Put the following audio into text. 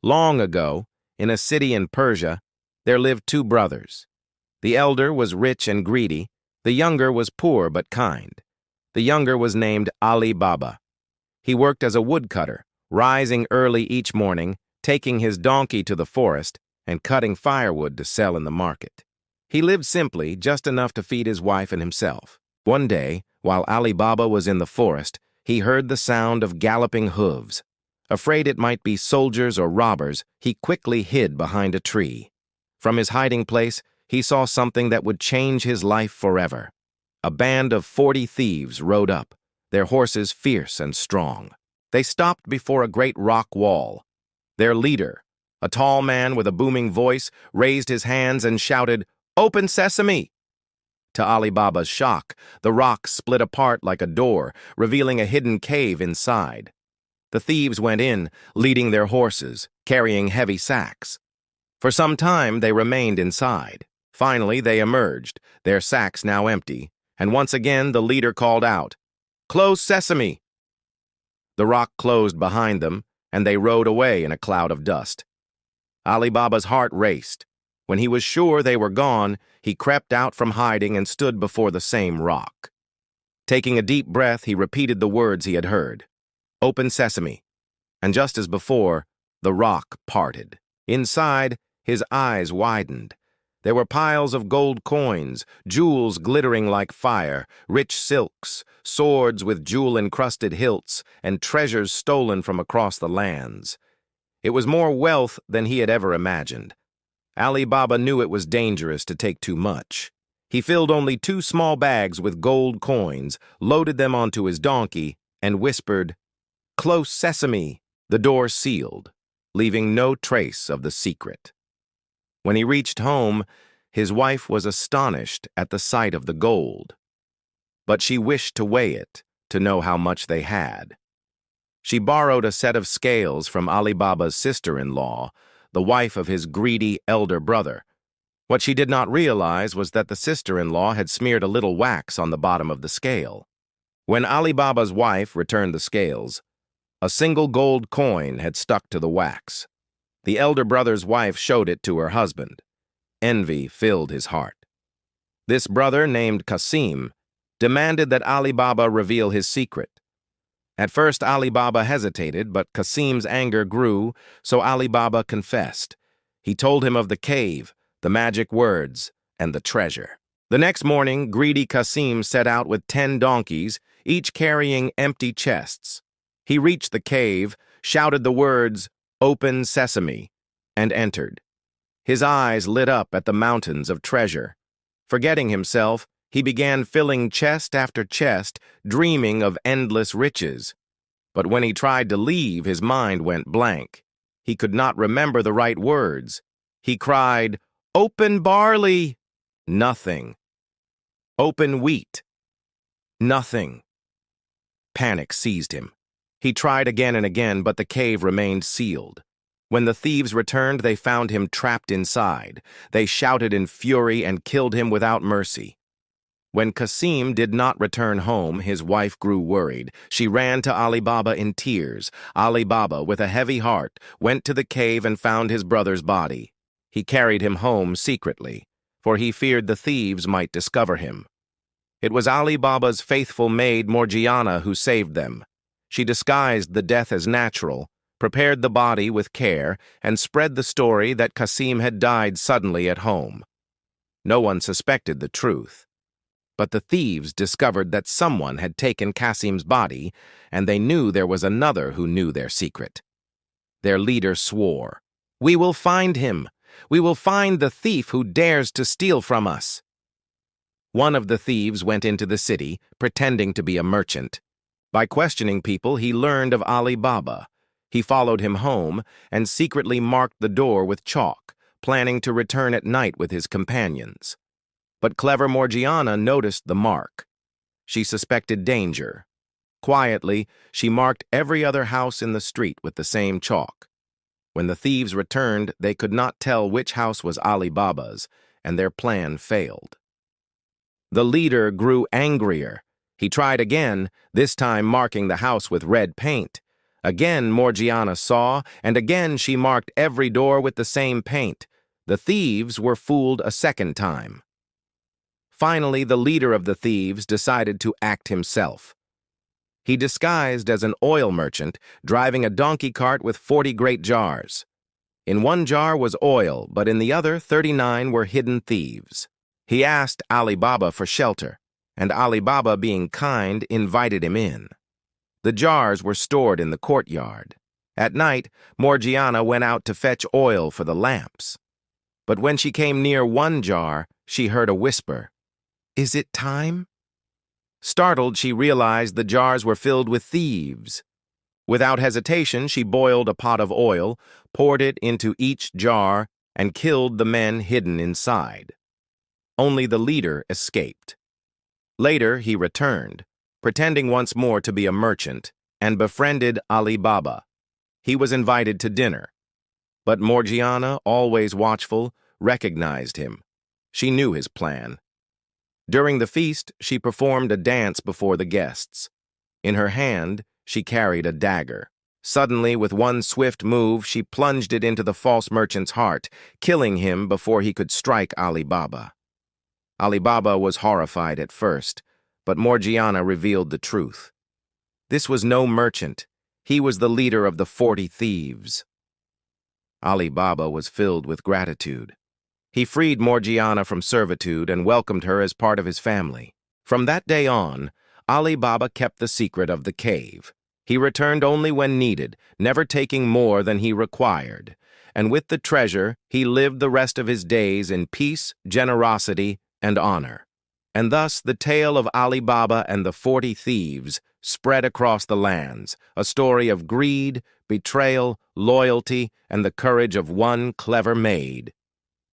Long ago, in a city in Persia, there lived two brothers. The elder was rich and greedy, the younger was poor but kind. The younger was named Ali Baba. He worked as a woodcutter, rising early each morning, taking his donkey to the forest, and cutting firewood to sell in the market. He lived simply, just enough to feed his wife and himself. One day, while Ali Baba was in the forest, he heard the sound of galloping hooves. Afraid it might be soldiers or robbers, he quickly hid behind a tree. From his hiding place, he saw something that would change his life forever. A band of 40 thieves rode up, their horses fierce and strong. They stopped before a great rock wall. Their leader, a tall man with a booming voice, raised his hands and shouted, "Open Sesame!" To Ali Baba's shock, the rock split apart like a door, revealing a hidden cave inside. The thieves went in, leading their horses, carrying heavy sacks. For some time, they remained inside. Finally, they emerged, their sacks now empty, and once again the leader called out, "Close Sesame!" The rock closed behind them, and they rode away in a cloud of dust. Ali Baba's heart raced. When he was sure they were gone, he crept out from hiding and stood before the same rock. Taking a deep breath, he repeated the words he had heard. "Open Sesame." And just as before, the rock parted. Inside, his eyes widened. There were piles of gold coins, jewels glittering like fire, rich silks, swords with jewel-encrusted hilts, and treasures stolen from across the lands. It was more wealth than he had ever imagined. Ali Baba knew it was dangerous to take too much. He filled only 2 small bags with gold coins, loaded them onto his donkey, and whispered, "Close Sesame." The door sealed, leaving no trace of the secret. When he reached home, his wife was astonished at the sight of the gold. But she wished to weigh it, to know how much they had. She borrowed a set of scales from Ali Baba's sister-in-law, the wife of his greedy elder brother. What she did not realize was that the sister-in-law had smeared a little wax on the bottom of the scale. When Ali Baba's wife returned the scales, a single gold coin had stuck to the wax. The elder brother's wife showed it to her husband. Envy filled his heart. This brother, named Qasim, demanded that Ali Baba reveal his secret. At first, Ali Baba hesitated, but Qasim's anger grew, so Ali Baba confessed. He told him of the cave, the magic words, and the treasure. The next morning, greedy Qasim set out with 10 donkeys, each carrying empty chests. He reached the cave, shouted the words, "Open Sesame," and entered. His eyes lit up at the mountains of treasure. Forgetting himself, he began filling chest after chest, dreaming of endless riches. But when he tried to leave, his mind went blank. He could not remember the right words. He cried, "Open barley!" Nothing. "Open wheat!" Nothing. Panic seized him. He tried again and again, but the cave remained sealed. When the thieves returned, they found him trapped inside. They shouted in fury and killed him without mercy. When Qasim did not return home, his wife grew worried. She ran to Ali Baba in tears. Ali Baba, with a heavy heart, went to the cave and found his brother's body. He carried him home secretly, for he feared the thieves might discover him. It was Ali Baba's faithful maid, Morgiana, who saved them. She disguised the death as natural, prepared the body with care, and spread the story that Qasim had died suddenly at home. No one suspected the truth. But the thieves discovered that someone had taken Qasim's body, and they knew there was another who knew their secret. Their leader swore, "We will find him. We will find the thief who dares to steal from us." One of the thieves went into the city, pretending to be a merchant. By questioning people, he learned of Ali Baba. He followed him home and secretly marked the door with chalk, planning to return at night with his companions. But clever Morgiana noticed the mark. She suspected danger. Quietly, she marked every other house in the street with the same chalk. When the thieves returned, they could not tell which house was Ali Baba's, and their plan failed. The leader grew angrier. He tried again, this time marking the house with red paint. Again Morgiana saw, and again she marked every door with the same paint. The thieves were fooled a second time. Finally, the leader of the thieves decided to act himself. He disguised as an oil merchant, driving a donkey cart with 40 great jars. In one jar was oil, but in the other 39 were hidden thieves. He asked Ali Baba for shelter, and Ali Baba, being kind, invited him in. The jars were stored in the courtyard. At night, Morgiana went out to fetch oil for the lamps. But when she came near one jar, she heard a whisper. "Is it time?" Startled, she realized the jars were filled with thieves. Without hesitation, she boiled a pot of oil, poured it into each jar, and killed the men hidden inside. Only the leader escaped. Later, he returned, pretending once more to be a merchant, and befriended Ali Baba. He was invited to dinner. But Morgiana, always watchful, recognized him. She knew his plan. During the feast, she performed a dance before the guests. In her hand, she carried a dagger. Suddenly, with one swift move, she plunged it into the false merchant's heart, killing him before he could strike Ali Baba. Ali Baba was horrified at first, but Morgiana revealed the truth. This was no merchant. He was the leader of the 40 Thieves. Ali Baba was filled with gratitude. He freed Morgiana from servitude and welcomed her as part of his family. From that day on, Ali Baba kept the secret of the cave. He returned only when needed, never taking more than he required. And with the treasure, he lived the rest of his days in peace, generosity, and honor. And thus the tale of Ali Baba and the 40 Thieves spread across the lands, a story of greed, betrayal, loyalty, and the courage of one clever maid.